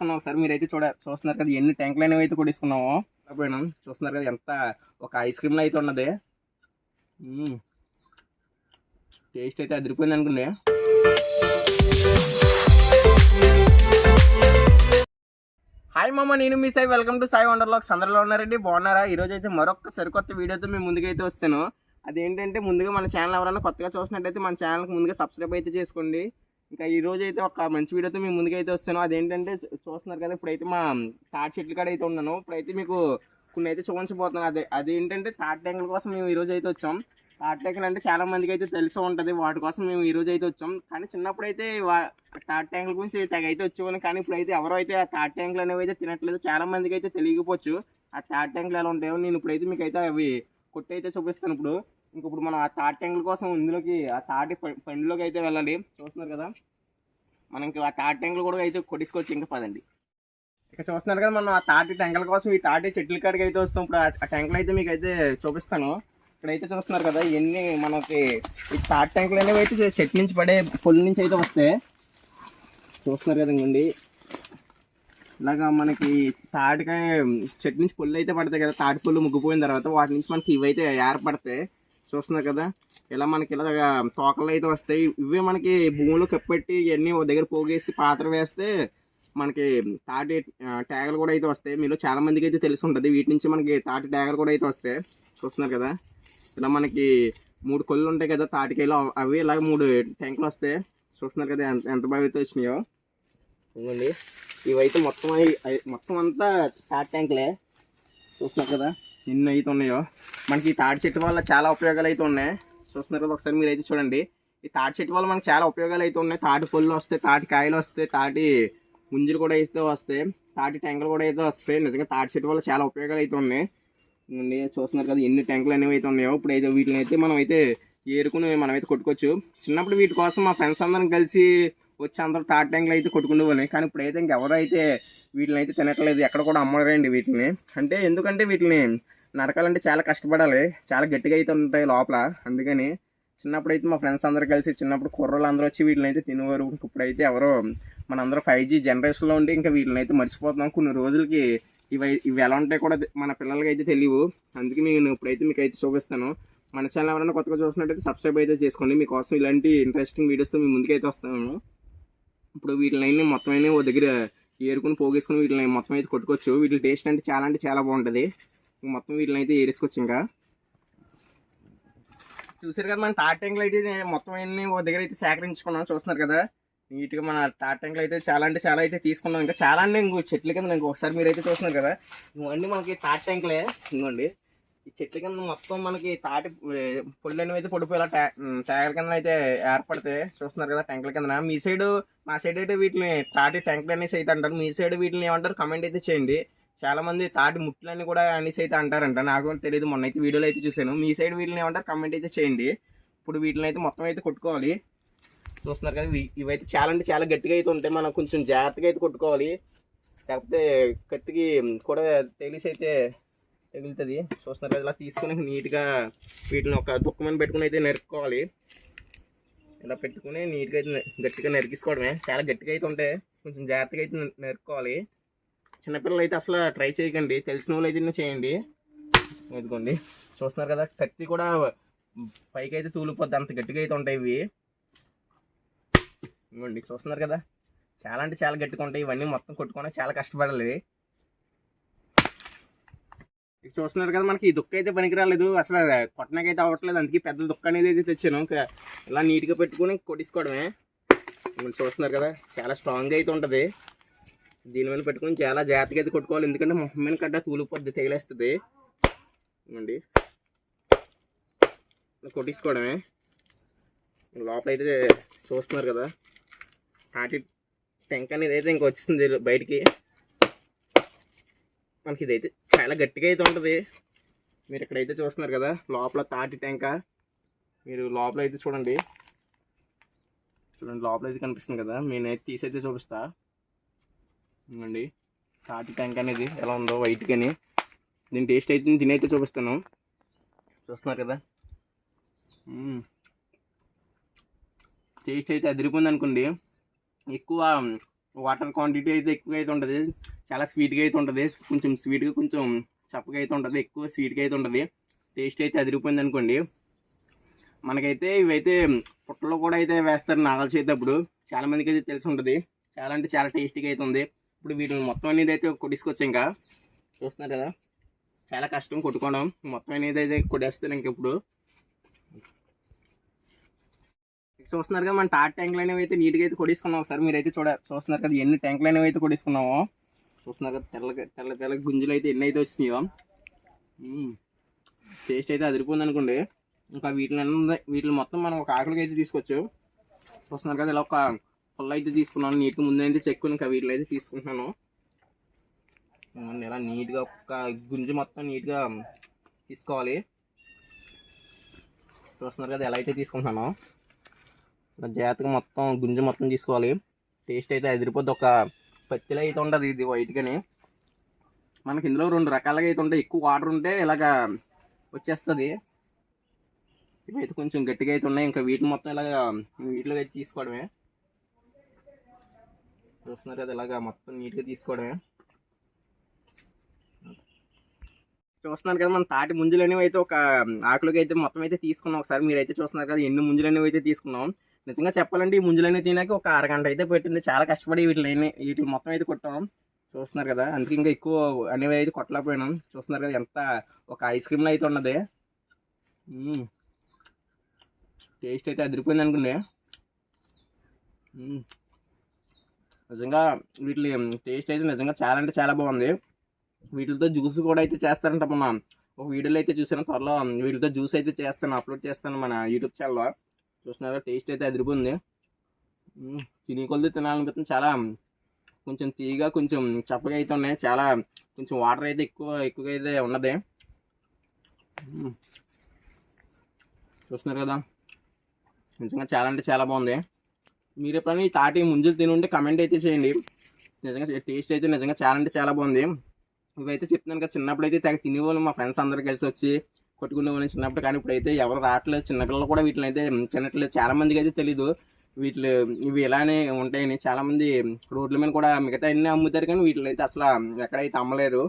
కొట్టేసుకున్నాం. ఒకసారి మీరైతే చూస్తున్నారు కదా ఎన్ని ట్యాంకులు అనేవి అయితే కొట్టేసుకున్నామో. పోయినాం చూస్తున్నారు కదా ఎంత ఒక ఐస్ క్రీమ్లో అయితే ఉన్నది. టేస్ట్ అయితే అదిరిపోయింది అనుకోండి. హాయ్ మామ, నేను మీ Sai. Welcome to Sai wonder vlogs. అందరిలో ఉన్నారండి, బాగున్నారా? ఈరోజు అయితే మరొక సరికొత్త వీడియోతో మేము ముందుకైతే వస్తాను. అదేంటంటే ముందుగా మన ఛానల్ ఎవరైనా కొత్తగా చూసినట్టయితే మన ఛానల్కి ముందుగా సబ్స్క్రైబ్ అయితే చేసుకోండి. ఇంకా ఈరోజు అయితే ఒక మంచి వీడియోతో మేము ముందుకైతే వస్తాను. అదేంటంటే చూస్తున్నారు కదా, ఇప్పుడైతే మా తాటి చెట్ల కాడ అయితే ఉన్నాను. ఇప్పుడైతే మీకు కొన్ని అయితే చూపించబోతున్నాను. అదేంటంటే తాటి ట్యాంకుల కోసం మేము ఈరోజు అయితే వచ్చాం. తాటి ట్యాంకులు అంటే చాలా మందికి అయితే తెలిసి ఉంటుంది, వాటి కోసం మేము ఈరోజు అయితే వచ్చాం. కానీ చిన్నప్పుడు అయితే తాటి ట్యాంకుల గురించి తెగ అయితే వచ్చేవాళ్ళం. కానీ ఇప్పుడైతే ఎవరో అయితే ఆ తాటి ట్యాంకులు అనేవి అయితే తినట్లేదు. చాలా మందికి అయితే తెలియకపోవచ్చు ఆ తాటి ట్యాంకులు ఎలా ఉంటాయో. నేను ఇప్పుడైతే మీకు అయితే అవి కొట్టి అయితే చూపిస్తాను. ఇప్పుడు మనం ఆ తాటి ట్యాంకుల కోసం ఇందులోకి ఆ తాటి పండులోకి అయితే వెళ్ళాలి. చూస్తున్నారు కదా, మనకి ఆ తాటి ట్యాంకులు కూడా అయితే కొట్టించుకోవచ్చు. ఇంకా పదండి. ఇక చూస్తున్నారు కదా, మనం ఆ తాటి ట్యాంకుల కోసం ఈ తాటి చెట్ల కాడికి అయితే వస్తాం. ఇప్పుడు ఆ ట్యాంకులు అయితే మీకు అయితే చూపిస్తాను. ఇక్కడైతే చూస్తున్నారు కదా, ఇవన్నీ మనకి ఈ తాటి ట్యాంకులు అనేవి అయితే చెట్టు నుంచి పడే పొల్లు నుంచి అయితే వస్తాయి. చూస్తున్నారు కదా, ఇంకండి ఇలాగా మనకి తాటికాయ చెట్టు నుంచి పొల్లు అయితే పడతాయి కదా. తాటి పొల్లు ముగ్గిపోయిన తర్వాత వాటి నుంచి మనకి ఇవైతే ఏర్పడతాయి. చూస్తున్నారు కదా, ఇలా మనకి ఇలాగా తోకలు అయితే వస్తాయి. ఇవే మనకి భూమిలో కప్పెట్టి ఇవన్నీ ఒక దగ్గర పోగేసి పాత్ర వేస్తే మనకి తాటి ట్యాగలు కూడా అయితే వస్తాయి. మీలో చాలా మందికి అయితే తెలిసి ఉంటుంది. వీటి నుంచి మనకి తాటి ట్యాగలు కూడా అయితే వస్తాయి. చూస్తున్నారు కదా, ఇలా మనకి 3 కొళ్ళు ఉంటాయి కదా తాటికాయలు, అవి ఇలాగ 3 ట్యాంకులు వస్తాయి. చూస్తున్నారు కదా ఎంత బాగా అయితే వచ్చినాయో. ఇవ్వండి, ఇవైతే మొత్తం అంతా తాటి ట్యాంకులే. చూస్తున్నారు కదా ఎన్ని అయితే ఉన్నాయో. మనకి ఈ తాటి చెట్టు వల్ల చాలా ఉపయోగాలు అయితే ఉన్నాయి. చూస్తున్నారు కదా, ఒకసారి మీరు అయితే చూడండి. ఈ తాటి చెట్టు వల్ల మనకు చాలా ఉపయోగాలు అయితే ఉన్నాయి. తాటి పళ్ళు వస్తాయి, తాటి కాయలు వస్తాయి, తాటి ముంజలు కూడా అయితే వస్తాయి, తాటి ట్యాంకులు కూడా అయితే వస్తాయి. నిజంగా తాటి చెట్టు వల్ల చాలా ఉపయోగాలు అయితే ఉన్నాయి. చూస్తున్నారు కదా ఎన్ని ట్యాంకులు అనేవి అయితే ఉన్నాయో. ఇప్పుడు అయితే వీటిని అయితే మనం అయితే ఏరుకుని మనం అయితే కొట్టుకోవచ్చు. చిన్నప్పుడు వీటి కోసం మా ఫ్రెండ్స్ అందరం కలిసి వచ్చి అందరూ తాటి ట్యాంకులు అయితే కొట్టుకుండేవాళ్ళని. కానీ ఇప్పుడైతే ఇంకెవరు అయితే వీటిని అయితే తినట్లేదు, ఎక్కడ కూడా అమ్మరండి వీటిని. అంటే ఎందుకంటే వీటిని నరకాలంటే చాలా కష్టపడాలి, చాలా గట్టిగా అయితే ఉంటాయి లోపల. అందుకని చిన్నప్పుడు అయితే మా ఫ్రెండ్స్ అందరూ కలిసి చిన్నప్పుడు కుర్రోళ్ళు అందరూ వచ్చి వీటిని అయితే తినేవారు. ఇప్పుడైతే ఎవరో మనందరూ 5G జనరేషన్లో ఉండి ఇంకా వీటిని అయితే మర్చిపోతున్నాం. కొన్ని రోజులకి ఇవి ఎలా ఉంటాయి కూడా మన పిల్లలకి అయితే తెలియవు. అందుకే నేను ఇప్పుడైతే మీకు అయితే చూపిస్తాను. మన ఛానల్ ఎవరైనా కొత్తగా చూసినట్టయితే సబ్స్క్రైబ్ అయితే చేసుకోండి. మీకోసం ఇలాంటి ఇంట్రెస్టింగ్ వీడియోస్తో మీ ముందుకైతే వస్తాను. ఇప్పుడు వీటిని మొత్తం అయినా ఓ దగ్గర ఏరుకుని పోగేసుకుని వీటిని మొత్తం అయితే కొట్టుకోవచ్చు. వీటి టేస్ట్ అంటే చాలా బాగుంటుంది. మొత్తం వీటిని అయితే ఏరేసుకోవచ్చు. ఇంకా చూసారు కదా, మన తాటి ట్యాంకులు అయితే మొత్తం అన్ని ఓ దగ్గర అయితే సేకరించుకున్నాం. చూస్తున్నారు కదా నీట్గా మన తాటి ట్యాంకులు అయితే చాలా అయితే తీసుకున్నాం. ఇంకా చాలా అండి ఇంకో చెట్ల కింద ఒకసారి మీరు అయితే చూస్తున్నారు కదా, ఇవన్నీ మనకి తాటి ట్యాంకులే. ఇంకోండి ఈ చెట్ల కింద మొత్తం మనకి తాటి పొళ్ళు అనేవి అయితే పడిపోయేలా ట్యాంకుల కింద అయితే ఏర్పడతాయి. చూస్తున్నారు కదా ట్యాంకుల కింద. మీ సైడ్ మా సైడ్ అయితే వీటిని తాటి ట్యాంకులు అనేసి అయితే అంటారు. మీ సైడ్ వీటిని ఏమంటారు కమెంట్ అయితే చేయండి. చాలా మంది తాటి ముట్లని కూడా అనేసి అయితే అంటారంట, నాకు తెలియదు. మొన్న అయితే వీడియోలో అయితే చూసాను. మీ సైడ్ వీటిని ఏమంటారు కమెంట్ అయితే చేయండి. ఇప్పుడు వీటిని అయితే మొత్తం అయితే కొట్టుకోవాలి. చూస్తున్నారు కదా, ఇవైతే చాలా గట్టిగా అయితే ఉంటాయి. మనం కొంచెం జాగ్రత్తగా అయితే కొట్టుకోవాలి, కాకపోతే కత్తికి కూడా తెలిసి అయితే తగులుతుంది. చూస్తున్నారు కదా, ఇలా తీసుకుని నీట్గా వీటిని ఒక దుక్కమని పెట్టుకుని అయితే నరుక్కోవాలి. ఇలా పెట్టుకుని నీట్గా అయితే గట్టిగా నరికిసుకోవడమే. చాలా గట్టిగా అయితే ఉంటాయి, కొంచెం జాగ్రత్తగా అయితే నరుక్కోవాలి. చిన్నపిల్లలు అయితే అసలు ట్రై చేయకండి, తెలిసిన వాళ్ళు అయితే చేయండి. ఇదిగోండి చూస్తున్నారు కదా, కత్తి కూడా పైకి అయితే తూలిపోద్ది, అంత గట్టిగా అయితే ఉంటాయి ఇవి. ఇవ్వండి చూస్తున్నారు కదా, చాలా గట్టిగా ఉంటాయి. ఇవన్నీ మొత్తం కొట్టుకొని చాలా కష్టపడాలి. చూస్తున్నారు కదా, మనకి ఈ దుక్క అయితే పనికిరాలేదు, అసలు కొట్టనాకైతే అవ్వట్లేదు. అందుకే పెద్ద దుక్క అనేది అయితే తెచ్చాను. ఇలా నీట్గా పెట్టుకుని కొట్టించుకోవడమే. చూస్తున్నారు కదా, చాలా స్ట్రాంగ్గా అయితే ఉంటుంది. దీని మీద పెట్టుకుని చాలా జాగ్రత్తగా అయితే కొట్టుకోవాలి, ఎందుకంటే మొహమ్మని కట్ట తూలిపోద్ది, తగిలేస్తుంది. ఇవ్వండి కొట్టించుకోవడమే. లోపల అయితే చూస్తున్నారు కదా, తాటి టెంక్ అనేది అయితే ఇంకా వచ్చింది బయటికి. మనకి ఇదైతే చాలా గట్టిగా అయితే ఉంటుంది. మీరు ఇక్కడైతే చూస్తున్నారు కదా, లోపల తాటి టెంక. మీరు లోపల అయితే చూడండి, లోపల అయితే కనిపిస్తుంది కదా. నేనైతే తీసైతే చూపిస్తా. ఇవ్వండి తాటి టెంక్ అనేది ఎలా ఉందో వైట్గాని. దీని టేస్ట్ అయితే తినైతే చూపిస్తాను. చూస్తున్నారు కదా, టేస్ట్ అయితే అదిరిపోయింది అనుకోండి. ఎక్కువ వాటర్ క్వాంటిటీ అయితే ఎక్కువ అయితే ఉంటుంది, చాలా స్వీట్గా అయితే ఉంటుంది, కొంచెం స్వీట్గా కొంచెం చప్పగా అయితే ఉంటుంది, ఎక్కువ స్వీట్గా అయితే ఉంటుంది. టేస్ట్ అయితే అదిరిపోయింది అనుకోండి. మనకైతే ఇవైతే పుట్టలో కూడా అయితే వేస్తారు నాగల చేసేటప్పుడు, చాలామందికి అయితే తెలిసి ఉంటుంది. చాలా అంటే చాలా టేస్టీగా అయితే ఉంది. ఇప్పుడు వీటిని మొత్తం అనేది అయితే కొట్టించుకోవచ్చు. ఇంకా చూస్తున్నారు కదా, చాలా కష్టం కొట్టుకోవడం. మొత్తం అనేది అయితే కొట్టేస్తారు ఇంక ఇప్పుడు. చూస్తున్నారు కదా, మన టాట్ ట్యాంకులు అనేవి అయితే నీట్గా అయితే కొట్టించుకున్నాం. ఒకసారి మీరైతే చూస్తున్నారు కదా ఎన్ని ట్యాంకులు అనేవి అయితే కొట్టించుకున్నామో. చూస్తున్నారు కదా తెల్ల గుంజులు అయితే ఎన్ని అయితే వచ్చినాయో. టేస్ట్ అయితే అదిరిపోయింది అనుకోండి. ఇంకా వీటిని మొత్తం మనం ఒక ఆకులకి అయితే తీసుకోవచ్చు. చూస్తున్నారు కదా, ఇలా ఒక పుల్ల అయితే తీసుకున్నాను నీట్గా, ముందు అయితే చెక్కుని ఇంకా వీటిలో అయితే తీసుకుంటున్నాను. ఇలా నీట్గా ఒక గుంజు మొత్తం నీట్గా తీసుకోవాలి. చూస్తున్నారు కదా ఎలా అయితే తీసుకుంటున్నాను, జాగ్రత్తగా మొత్తం గుంజు మొత్తం తీసుకోవాలి. టేస్ట్ అయితే అదిరిపోద్ది. ఒక పత్తిలో అయితే ఉంటుంది ఇది వైట్గాని. మనకి ఇందులో 2 రకాలుగా అయితే ఉంటాయి. ఎక్కువ వాటర్ ఉంటే ఇలాగా వచ్చేస్తుంది. ఇవైతే కొంచెం గట్టిగా అయితే ఉన్నాయి. ఇంకా వీటిని మొత్తం ఇలాగా వీటిలో అయితే తీసుకోవడమే. చూస్తున్నారు కదా, ఇలాగా మొత్తం నీట్గా తీసుకోవడమే. చూస్తున్నారు కదా, మన తాటి ముంజలు అనేవి అయితే ఒక ఆకులకి అయితే మొత్తం అయితే తీసుకున్నాం. ఒకసారి మీరైతే చూస్తున్నారు కదా ఎన్ని ముంజలు అనేవి అయితే తీసుకున్నాం. నిజంగా చెప్పాలంటే ఈ ముంజలు అనేవి తినాక ఒక అరగంట అయితే పెట్టింది. చాలా కష్టపడి వీటిని మొత్తం అయితే కొట్టాం. చూస్తున్నారు కదా, అందుకే ఇంకా ఎక్కువ అనేవి అయితే కొట్టలేకపోయినాం. చూస్తున్నారు కదా ఎంత ఒక ఐస్ క్రీమ్లో అయితే ఉన్నది. టేస్ట్ అయితే అదిరిపోయింది అనుకోండి. నిజంగా వీటి టేస్ట్ అయితే నిజంగా చాలా అంటే చాలా బాగుంది. వీటితో జ్యూస్ కూడా అయితే చేస్తారంట. మొన్న ఒక వీడియోలో అయితే చూసాను. త్వరలో వీటితో జ్యూస్ అయితే చేస్తాను, అప్లోడ్ చేస్తాను మన యూట్యూబ్ ఛానల్లో. చూస్తున్నారా, టేస్ట్ అయితే అదిరిపోయింది. తిని కొద్ది తినాలనిపిస్తుంది. చాలా కొంచెం తీయగా కొంచెం చప్పగా అయితే ఉన్నాయి. చాలా కొంచెం వాటర్ అయితే ఎక్కువగా అయితే ఉన్నది. చూస్తున్నారు కదా, నిజంగా చాలా అంటే చాలా బాగుంది. మీరు ఎప్పుడైనా ఈ తాటి ముంజలు తిని ఉంటే కమెంట్ అయితే చేయండి. నిజంగా టేస్ట్ అయితే నిజంగా చాలా అంటే చాలా బాగుంది. ఇవైతే చెప్తున్నాను కదా, చిన్నప్పుడు అయితే తెగ తినేవాళ్ళు మా ఫ్రెండ్స్ అందరూ కలిసి వచ్చి కొట్టుకునే వాళ్ళు చిన్నప్పుడు. కానీ ఇప్పుడైతే ఎవరు రావట్లేదు, చిన్నపిల్లలు కూడా వీటిని అయితే తినట్లేదు. చాలా మందికి అయితే తెలీదు ఇవి ఇలానే ఉంటాయని. చాలామంది రోడ్ల మీద కూడా మిగతా అన్నీ అమ్ముతారు, కానీ వీటిలో అయితే అసలు ఎక్కడైతే అమ్మలేరు.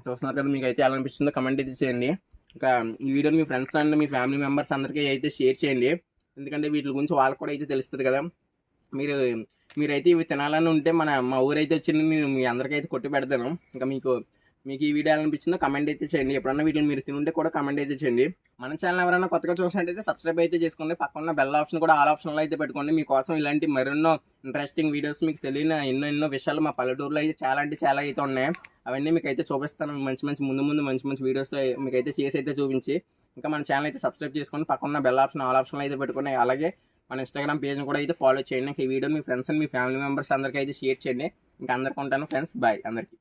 చూస్తున్నారు కదా, మీకు అయితే ఎలా అనిపిస్తుందో కమెంట్ అయితే చేయండి. ఇంకా ఈ వీడియోని మీ ఫ్రెండ్స్ అండ్ మీ ఫ్యామిలీ మెంబర్స్ అందరికీ అయితే షేర్ చేయండి. ఎందుకంటే వీటి గురించి వాళ్ళకి కూడా అయితే తెలుస్తుంది కదా. మీరైతే ఇవి తినాలని ఉంటే మా ఊరైతే వచ్చి నేను మీ అందరికైతే కొట్టి పెడతాను. ఇంకా మీకు ఈ వీడియో ఎలా అనిపించిందో కమెంట్ అయితే చేయండి. ఎప్పుడన్నా వీటిని మీరు తినుంటే కూడా కమెంట్ అయితే చేయండి. మన ఛానల్ ఎవరైనా కొత్తగా చూసినట్టయితే సబ్స్క్రైబ్ అయితే చేసుకోండి. పక్కన బెల్ ఆప్షన్ కూడా ఆల్ ఆప్షన్లో అయితే పెట్టుకోండి. మీకోసం ఇలాంటి మరెన్నో ఇంట్రెస్టింగ్ వీడియోస్, మీకు తెలియని ఎన్నో విషయాలు మా పల్లెటూరులో అయితే చాలా అంటే చాలా అయితే ఉన్నాయి. అవన్నీ మీకు అయితే చూపిస్తాను. ముందు మంచి వీడియోస్తో మీకు అయితే చేసి అయితే చూపించి. ఇంకా మన ఛానల్ అయితే సబ్స్క్రైబ్ చేసుకోండి. పక్కన బెల్ ఆప్షన్ ఆల్ ఆప్షన్లో అయితే పెట్టుకోండి. అలాగే మన ఇన్స్టాగ్రామ్ పేజ్ని కూడా అయితే ఫాలో చేయండి. ఇంకా ఈ వీడియో మీ ఫ్రెండ్స్ అండ్ మీ ఫ్యామిలీ మెంబర్స్ అందరికీ అయితే షేర్ చేయండి. ఇంకా అందరికీ ఉంటాను ఫ్రెండ్స్. బాయ్ అందరికీ.